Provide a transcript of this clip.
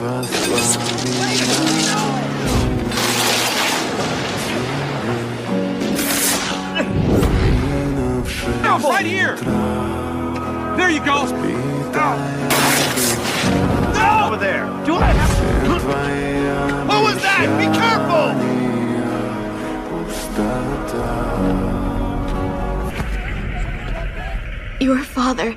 Right here! There you go! No! Over there! Do I have... Who was that? Be careful! Your father.